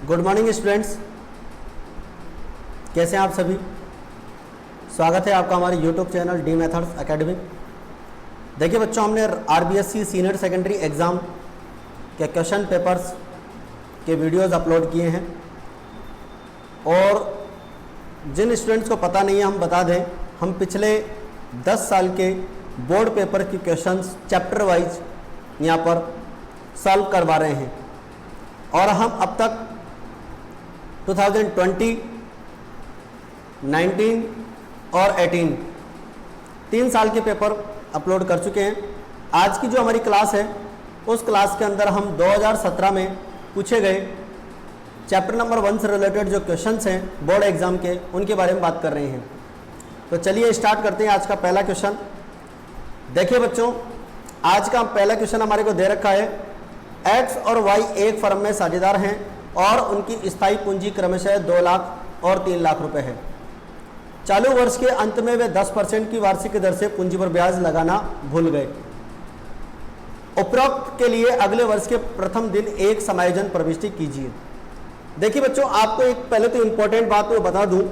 Good morning students, कैसे हैं आप सभी। स्वागत है आपका हमारे YouTube channel D methods academy. देखिए बच्चों, हमने आरबीएससी सीनियर सेकेंडरी एग्ज़ाम के क्वेश्चन पेपर्स के वीडियोस अपलोड किए हैं और जिन स्टूडेंट्स को पता नहीं है हम बता दें, हम पिछले 10 साल के बोर्ड पेपर के क्वेश्चंस चैप्टर वाइज यहाँ पर सॉल्व करवा रहे हैं और हम अब तक 2020, 19 और 18 3 साल के पेपर अपलोड कर चुके हैं। आज की जो हमारी क्लास है उस क्लास के अंदर हम 2017 में पूछे गए चैप्टर नंबर 1 से रिलेटेड जो क्वेश्चंस हैं बोर्ड एग्जाम के, उनके बारे में बात कर रहे हैं। तो चलिए स्टार्ट करते हैं आज का पहला क्वेश्चन। देखिए बच्चों, आज का पहला क्वेश्चन हमारे को दे रखा है, एक्स और वाई एक फर्म में साझेदार हैं और उनकी स्थायी पूंजी क्रमशः 2 लाख और 3 लाख रुपए है। चालू वर्ष के अंत में वे 10% की वार्षिक दर से पूंजी पर ब्याज लगाना भूल गए। उपरोक्त के लिए अगले वर्ष के प्रथम दिन एक समायोजन प्रविष्टि कीजिए। देखिए बच्चों, आपको एक पहले तो इंपॉर्टेंट बात मैं बता दूं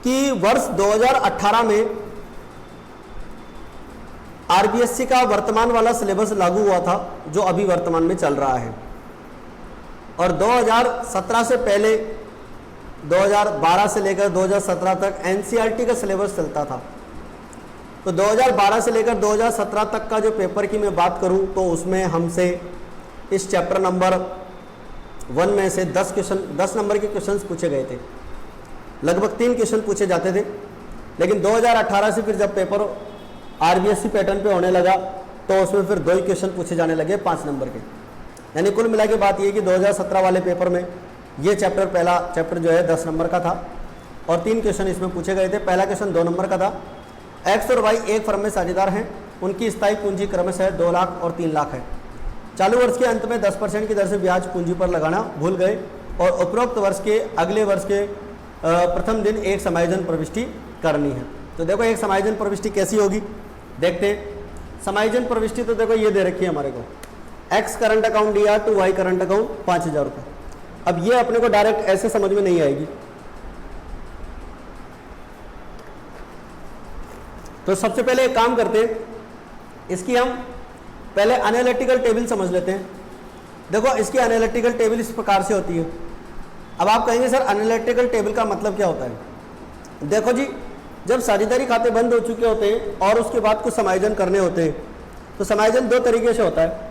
कि वर्ष 2018 में आरबीएससी का वर्तमान वाला सिलेबस लागू हुआ था जो अभी वर्तमान में चल रहा है, और 2017 से पहले 2012 से लेकर 2017 तक एनसीईआरटी का सिलेबस चलता था। तो 2012 से लेकर 2017 तक का जो पेपर की मैं बात करूं तो उसमें हमसे इस चैप्टर नंबर 1 में से 10 नंबर के क्वेश्चंस पूछे गए थे। लगभग 3 क्वेश्चन पूछे जाते थे, लेकिन 2018 से फिर जब पेपर आरबीएससी पैटर्न पे होने लगा तो उसमें फिर 2 ही क्वेश्चन पूछे जाने लगे 5 नंबर के। यानी कुल मिला के बात ये कि 2017 वाले पेपर में ये पहला चैप्टर जो है 10 नंबर का था और 3 क्वेश्चन इसमें पूछे गए थे। पहला क्वेश्चन 2 नंबर का था, एक्स और वाई एक फर्म में साझेदार हैं, उनकी स्थायी पूंजी क्रमशः 2 लाख और 3 लाख है। चालू वर्ष के अंत में 10% की दर से ब्याज पूंजी पर लगाना भूल गए और उपरोक्त वर्ष के अगले वर्ष के प्रथम दिन एक समायोजन प्रविष्टि करनी है। तो देखो एक समायोजन प्रविष्टि कैसी होगी, देखते हैं। समायोजन प्रविष्टि तो देखो ये दे रखी है हमारे को, एक्स करंट अकाउंट दिया टू वाई करंट अकाउंट 5000 रुपये। अब ये अपने को डायरेक्ट ऐसे समझ में नहीं आएगी, तो सबसे पहले एक काम करते हैं, इसकी हम पहले एनालिटिकल टेबल समझ लेते हैं। देखो इसकी एनालिटिकल टेबल इस प्रकार से होती है। अब आप कहेंगे सर एनालिटिकल टेबल का मतलब क्या होता है। देखो जी, जब साझेदारी खाते बंद हो चुके होते हैं और उसके बाद कुछ समायोजन करने होते हैं, तो समायोजन 2 तरीके से होता है।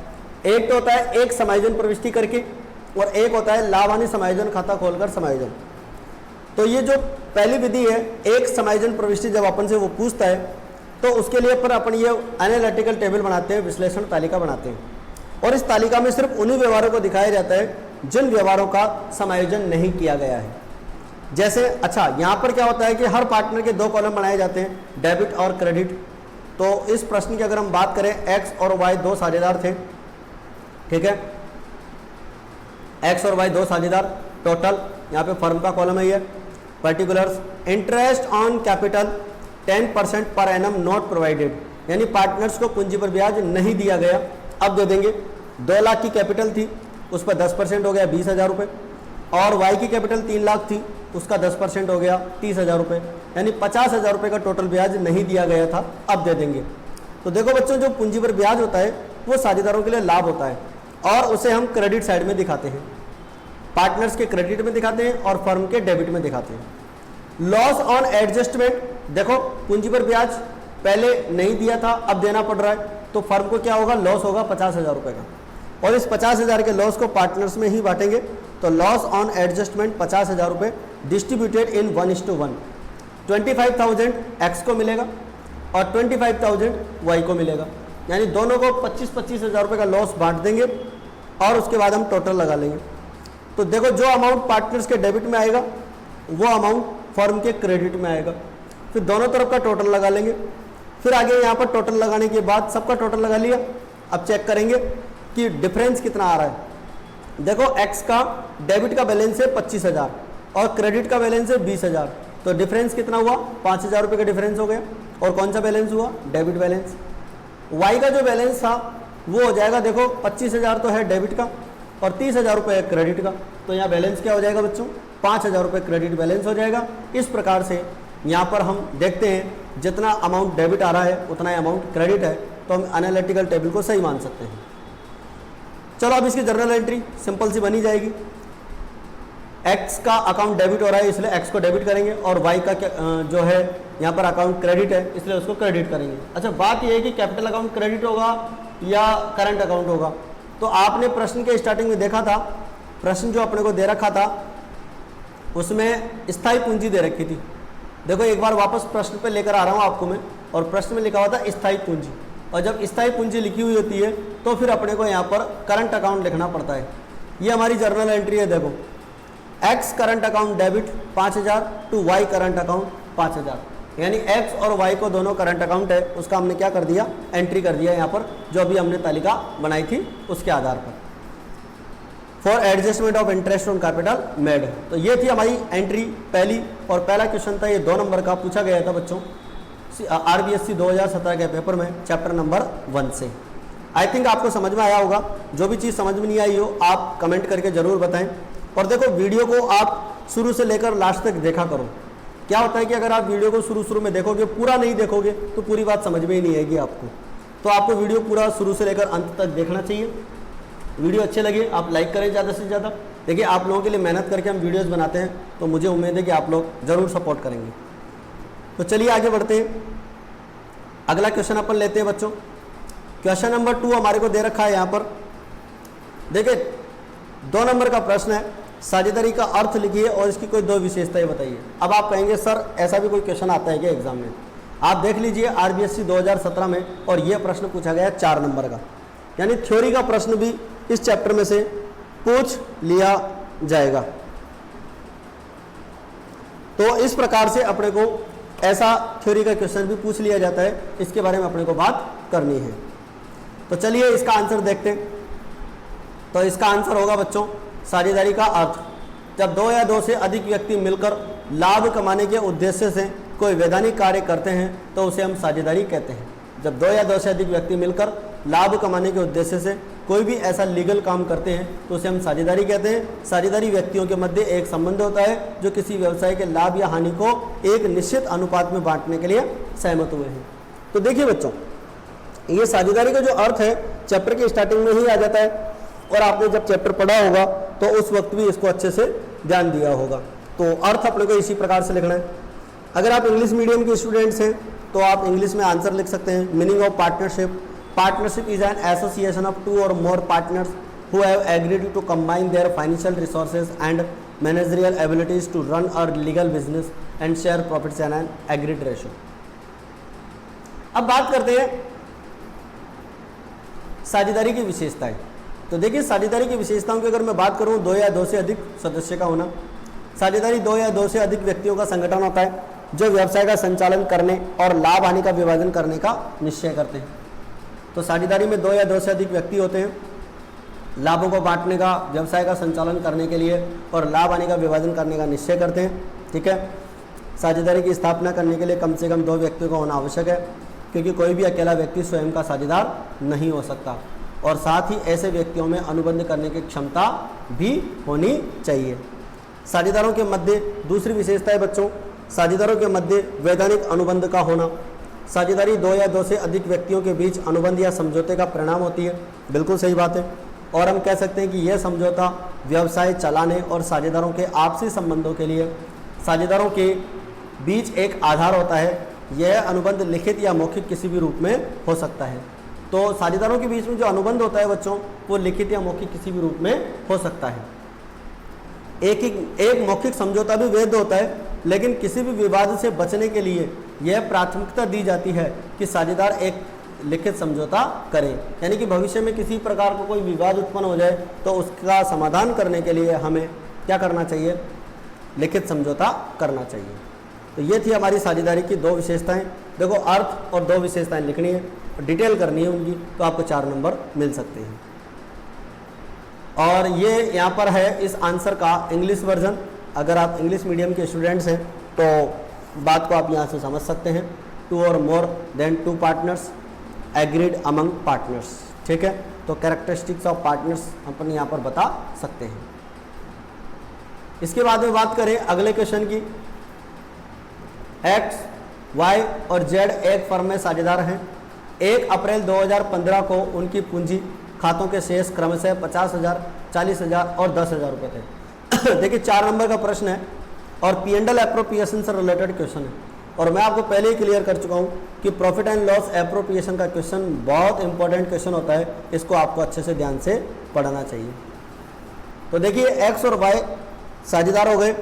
एक तो होता है एक समायोजन प्रविष्टि करके और एक होता है लाभ हानि समायोजन खाता खोलकर समायोजन। तो ये जो पहली विधि है, एक समायोजन प्रविष्टि जब अपन से वो पूछता है तो उसके लिए पर अपन ये एनालिटिकल टेबल बनाते हैं, विश्लेषण तालिका बनाते हैं, और इस तालिका में सिर्फ उन्हीं व्यवहारों को दिखाया जाता है जिन व्यवहारों का समायोजन नहीं किया गया है। जैसे अच्छा, यहाँ पर क्या होता है कि हर पार्टनर के 2 कॉलम बनाए जाते हैं, डेबिट और क्रेडिट। तो इस प्रश्न की अगर हम बात करें, एक्स और वाई 2 साझेदार थे, ठीक है, एक्स और वाई 2 साझेदार, टोटल यहाँ पे फर्म का कॉलम है ये, particulars, interest on capital 10% per annum not provided, यानी पार्टनर्स को पूंजी पर ब्याज नहीं दिया गया, अब दे देंगे। 2 लाख की कैपिटल थी, उस पर 10% हो गया 20,000 रुपये, और वाई की कैपिटल 3 लाख थी, उसका 10% हो गया 30,000 रुपये, यानी 50,000 रुपये का टोटल ब्याज नहीं दिया गया था, अब दे देंगे। तो देखो बच्चों, जो पूंजी पर ब्याज होता है वो साझेदारों के लिए लाभ होता है और उसे हम क्रेडिट साइड में दिखाते हैं, पार्टनर्स के क्रेडिट में दिखाते हैं और फर्म के डेबिट में दिखाते हैं। लॉस ऑन एडजस्टमेंट, देखो पूंजी पर ब्याज पहले नहीं दिया था, अब देना पड़ रहा है, तो फर्म को क्या होगा, लॉस होगा 50,000 रुपये का, और इस 50,000 के लॉस को पार्टनर्स में ही बांटेंगे। तो लॉस ऑन एडजस्टमेंट 50,000 रुपये डिस्ट्रीब्यूटेड इन 1:1, 25,000 एक्स को मिलेगा और 25,000 वाई को मिलेगा, यानी दोनों को 25,000 रुपये का लॉस बांट देंगे और उसके बाद हम टोटल लगा लेंगे। तो देखो जो अमाउंट पार्टनर्स के डेबिट में आएगा वो अमाउंट फर्म के क्रेडिट में आएगा, फिर दोनों तरफ का टोटल लगा लेंगे। फिर आगे यहाँ पर टोटल लगाने के बाद सबका टोटल लगा लिया, अब चेक करेंगे कि डिफरेंस कितना आ रहा है। देखो एक्स का डेबिट का बैलेंस है 25,000 और क्रेडिट का बैलेंस है 20,000, तो डिफरेंस कितना हुआ, 5,000 रुपये का डिफरेंस हो गया। और कौन सा बैलेंस हुआ, डेबिट बैलेंस। वाई का जो बैलेंस था वो हो जाएगा, देखो 25,000 तो है डेबिट का और 30,000 रुपये क्रेडिट का। तो यहाँ बैलेंस क्या हो जाएगा बच्चों, 5,000 रुपये क्रेडिट बैलेंस हो जाएगा। इस प्रकार से यहाँ पर हम देखते हैं जितना अमाउंट डेबिट आ रहा है उतना ही अमाउंट क्रेडिट है, तो हम एनालिटिकल टेबल को सही मान सकते हैं। चलो अब इसकी जर्नल एंट्री सिंपल सी बनी जाएगी। एक्स का अकाउंट डेबिट हो रहा है इसलिए एक्स को डेबिट करेंगे, और वाई का जो है यहाँ पर अकाउंट क्रेडिट है इसलिए उसको क्रेडिट करेंगे। अच्छा, बात यह है कि कैपिटल अकाउंट क्रेडिट होगा या करंट अकाउंट होगा। तो आपने प्रश्न के स्टार्टिंग में देखा था, प्रश्न जो अपने को दे रखा था उसमें स्थायी पूंजी दे रखी थी। देखो एक बार वापस प्रश्न पे लेकर आ रहा हूँ आपको मैं, और प्रश्न में लिखा हुआ था स्थायी पूंजी, और जब स्थायी पूंजी लिखी हुई होती है तो फिर अपने को यहाँ पर करंट अकाउंट लिखना पड़ता है। ये हमारी जर्नल एंट्री है। देखो X current account debit 5,000 to Y current account 5,000, यानी एक्स और वाई को दोनों करंट अकाउंट है, उसका हमने क्या कर दिया, एंट्री कर दिया यहाँ पर, जो अभी हमने तालिका बनाई थी उसके आधार पर। For adjustment of interest on capital made. तो ये थी हमारी एंट्री पहली, और पहला क्वेश्चन था ये 2 नंबर का पूछा गया था बच्चों RBSC 2017 के पेपर में चैप्टर नंबर 1 से। आई थिंक आपको समझ में आया होगा। जो भी चीज़ समझ में नहीं आई हो आप कमेंट करके ज़रूर बताएं। और देखो वीडियो को आप शुरू से लेकर लास्ट तक देखा करो। क्या होता है कि अगर आप वीडियो को शुरू में देखोगे, पूरा नहीं देखोगे तो पूरी बात समझ में ही नहीं आएगी आपको। तो आपको वीडियो पूरा शुरू से लेकर अंत तक देखना चाहिए। वीडियो अच्छे लगे आप लाइक करें ज़्यादा से ज़्यादा। देखिए आप लोगों के लिए मेहनत करके हम वीडियोस बनाते हैं, तो मुझे उम्मीद है कि आप लोग ज़रूर सपोर्ट करेंगे। तो चलिए आगे बढ़ते हैं। अगला क्वेश्चन अपन लेते हैं बच्चों। क्वेश्चन नंबर 2 हमारे को दे रखा है यहाँ पर। देखिए 2 नंबर का प्रश्न है, साझेदारी का अर्थ लिखिए और इसकी कोई 2 विशेषताएं बताइए। अब आप कहेंगे सर ऐसा भी कोई क्वेश्चन आता है क्या एग्जाम में? आप देख लीजिए RBSC 2017 में, और यह प्रश्न पूछा गया 4 नंबर का, यानी थ्योरी का प्रश्न भी इस चैप्टर में से पूछ लिया जाएगा। तो इस प्रकार से अपने को ऐसा थ्योरी का क्वेश्चन भी पूछ लिया जाता है, इसके बारे में अपने को बात करनी है। तो चलिए इसका आंसर देखते हैं। तो इसका आंसर होगा बच्चों साझेदारी का अर्थ, जब 2 या 2 से अधिक व्यक्ति मिलकर लाभ कमाने के उद्देश्य से कोई वैधानिक कार्य करते हैं तो उसे हम साझेदारी कहते हैं। जब 2 या 2 से अधिक व्यक्ति मिलकर लाभ कमाने के उद्देश्य से कोई भी ऐसा लीगल काम करते हैं तो उसे हम साझेदारी कहते हैं। साझेदारी व्यक्तियों के मध्य एक संबंध होता है जो किसी व्यवसाय के लाभ या हानि को एक निश्चित अनुपात में बांटने के लिए सहमत हुए हैं। तो देखिए बच्चों, ये साझेदारी का जो अर्थ है चैप्टर की स्टार्टिंग में ही आ जाता है, और आपने जब चैप्टर पढ़ा होगा तो उस वक्त भी इसको अच्छे से ध्यान दिया होगा। तो अर्थ अपने को इसी प्रकार से लिखना है। अगर आप इंग्लिश मीडियम के स्टूडेंट्स हैं तो आप इंग्लिश में आंसर लिख सकते हैं। Meaning of partnership, partnership is an association of 2 or more partners who have agreed to combine their financial resources and managerial abilities to run a legal business and share profits in an agreed ratio। अब बात करते हैं साझेदारी की विशेषताएं। तो देखिए साझेदारी की विशेषताओं की अगर मैं बात करूं, 2 या 2 से अधिक सदस्य का होना। साझेदारी 2 या 2 से अधिक व्यक्तियों का संगठन होता है जो व्यवसाय का संचालन करने और लाभ हानि का विभाजन करने का निश्चय करते हैं। तो साझेदारी में 2 या 2 से अधिक व्यक्ति होते हैं, लाभों को बांटने का, व्यवसाय का संचालन करने के लिए और लाभ हानि का विभाजन करने का निश्चय करते हैं। ठीक है, साझेदारी की स्थापना करने के लिए कम से कम 2 व्यक्तियों का होना आवश्यक है, क्योंकि कोई भी अकेला व्यक्ति स्वयं का साझेदार नहीं हो सकता, और साथ ही ऐसे व्यक्तियों में अनुबंध करने की क्षमता भी होनी चाहिए। साझेदारों के मध्य दूसरी विशेषता है बच्चों, साझेदारों के मध्य वैधानिक अनुबंध का होना। साझेदारी 2 या 2 से अधिक व्यक्तियों के बीच अनुबंध या समझौते का परिणाम होती है। बिल्कुल सही बात है। और हम कह सकते हैं कि यह समझौता व्यवसाय चलाने और साझेदारों के आपसी संबंधों के लिए साझेदारों के बीच एक आधार होता है। यह अनुबंध लिखित या मौखिक किसी भी रूप में हो सकता है। तो साझेदारों के बीच में जो अनुबंध होता है बच्चों, वो लिखित या मौखिक किसी भी रूप में हो सकता है। एक मौखिक समझौता भी वैध होता है, लेकिन किसी भी विवाद से बचने के लिए यह प्राथमिकता दी जाती है कि साझेदार एक लिखित समझौता करें। यानी कि भविष्य में किसी प्रकार का कोई विवाद उत्पन्न हो जाए तो उसका समाधान करने के लिए हमें क्या करना चाहिए, लिखित समझौता करना चाहिए। तो ये थी हमारी साझेदारी की 2 विशेषताएं। देखो अर्थ और 2 विशेषताएं लिखनी है, डिटेल करनी है उनकी, तो आपको 4 नंबर मिल सकते हैं। और ये यहाँ पर है इस आंसर का इंग्लिश वर्जन। अगर आप इंग्लिश मीडियम के स्टूडेंट्स हैं तो बात को आप यहाँ से समझ सकते हैं। 2 or more than 2 partners agreed among partners। ठीक है, तो कैरेक्टरिस्टिक्स ऑफ पार्टनर्स अपन यहाँ पर बता सकते हैं। इसके बाद में बात करें अगले क्वेश्चन की, एक्स, वाई और जेड एक फर्म में साझेदार हैं। 1 अप्रैल 2015 को उनकी पूंजी खातों के शेष क्रमशः 50,000, 40,000 और 10,000 रुपये थे। देखिए 4 नंबर का प्रश्न है और P&L एप्रोप्रिएशन से रिलेटेड क्वेश्चन है, और मैं आपको पहले ही क्लियर कर चुका हूँ कि प्रॉफिट एंड लॉस एप्रोप्रिएशन का क्वेश्चन बहुत इंपॉर्टेंट क्वेश्चन होता है, इसको आपको अच्छे से ध्यान से पढ़ना चाहिए। तो देखिए एक्स और वाई साझेदार हो गए,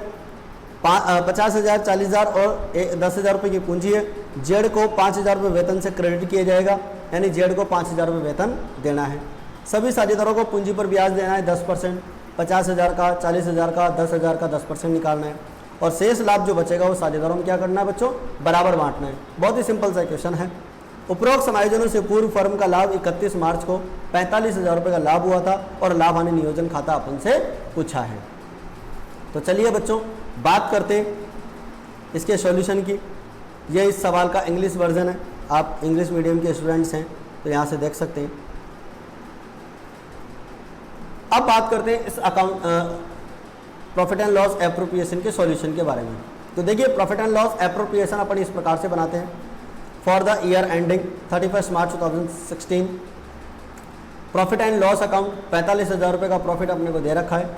50,000, 40,000 और 10,000 रुपये की पूंजी है। जेड को 5,000 रुपये वेतन से क्रेडिट किया जाएगा, यानी जेड को 5,000 रुपये वेतन देना है। सभी साझेदारों को पूंजी पर ब्याज देना है 10%, 50,000 का, 40,000 का, 10,000 का 10% निकालना है, और शेष लाभ जो बचेगा वो साझेदारों में क्या करना है बच्चों, बराबर बांटना है। बहुत ही सिंपल सा क्वेश्चन है। उपरोक्त समायोजनों से पूर्व फर्म का लाभ 31 मार्च को 45,000 रुपये का लाभ हुआ था और लाभ हानि नियोजन खाता अपन से पूछा है। तो चलिए बच्चों बात करते हैं इसके सॉल्यूशन की। ये इस सवाल का इंग्लिश वर्जन है, आप इंग्लिश मीडियम के स्टूडेंट्स हैं तो यहाँ से देख सकते हैं। अब बात करते हैं इस account profit and loss appropriation के सॉल्यूशन के बारे में। तो देखिए प्रॉफिट एंड लॉस एप्रोप्रिएशन अपन इस प्रकार से बनाते हैं। For the year ending 31 March 2016 profit and loss account 45,000 रुपये का प्रॉफिट अपने को दे रखा है।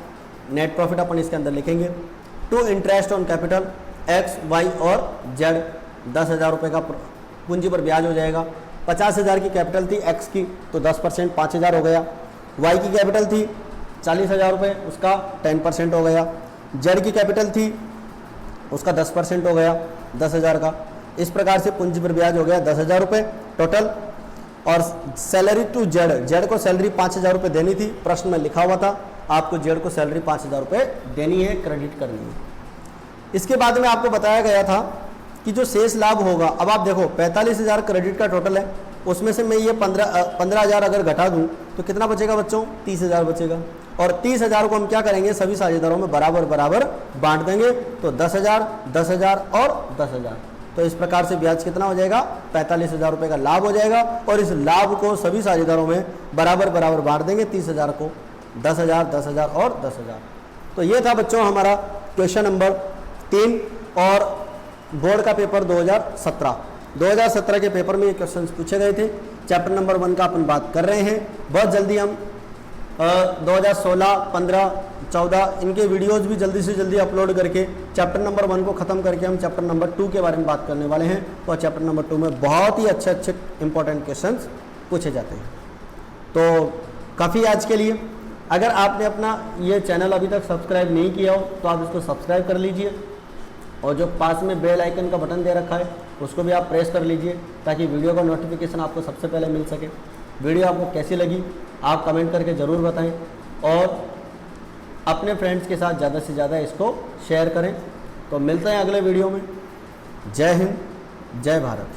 नेट प्रॉफिट अपन इसके अंदर लिखेंगे। To interest on capital X, Y और जेड 10,000 रुपये का पूंजी पर ब्याज हो जाएगा। 50,000 की कैपिटल थी एक्स की, तो 10% 5,000 हो गया। वाई की कैपिटल थी 40,000 रुपये, उसका 10% हो गया। जेड की कैपिटल थी उसका 10% हो गया 10,000 का। इस प्रकार से पूंजी पर ब्याज हो गया 10,000 रुपये टोटल। और सैलरी टू जेड, जेड को सैलरी 5,000 रुपये देनी थी, प्रश्न में लिखा हुआ था आपको जेड को सैलरी 5,000 रुपये देनी है, क्रेडिट करनी है। इसके बाद में आपको बताया गया था कि जो शेष लाभ होगा, अब आप देखो 45,000 क्रेडिट का टोटल है, उसमें से मैं ये 15,000 अगर घटा दूं तो कितना बचेगा बच्चों, 30,000 बचेगा। और 30,000 को हम क्या करेंगे, सभी साझेदारों में बराबर बराबर बांट देंगे, तो 10,000, 10,000 और 10,000। तो इस प्रकार से ब्याज कितना हो जाएगा, 45,000 रुपये का लाभ हो जाएगा। और इस लाभ को सभी साझेदारों में बराबर बराबर बांट देंगे, 30,000 को 10,000, 10,000 और 10,000। तो ये था बच्चों हमारा क्वेश्चन नंबर 3 और बोर्ड का पेपर 2017 के पेपर में ये क्वेश्चंस पूछे गए थे। चैप्टर नंबर 1 का अपन बात कर रहे हैं। बहुत जल्दी हम 2016, 15, 14 इनके वीडियोस भी जल्दी से जल्दी अपलोड करके चैप्टर नंबर 1 को ख़त्म करके हम चैप्टर नंबर 2 के बारे में बात करने वाले हैं। और चैप्टर नंबर 2 में बहुत ही अच्छे अच्छे इंपॉर्टेंट क्वेश्चंस पूछे जाते हैं। तो काफ़ी आज के लिए। अगर आपने अपना ये चैनल अभी तक सब्सक्राइब नहीं किया हो तो आप इसको सब्सक्राइब कर लीजिए, और जो पास में बेल आइकन का बटन दे रखा है उसको भी आप प्रेस कर लीजिए, ताकि वीडियो का नोटिफिकेशन आपको सबसे पहले मिल सके। वीडियो आपको कैसी लगी आप कमेंट करके ज़रूर बताएं, और अपने फ्रेंड्स के साथ ज़्यादा से ज़्यादा इसको शेयर करें। तो मिलते हैं अगले वीडियो में। जय हिंद, जय भारत।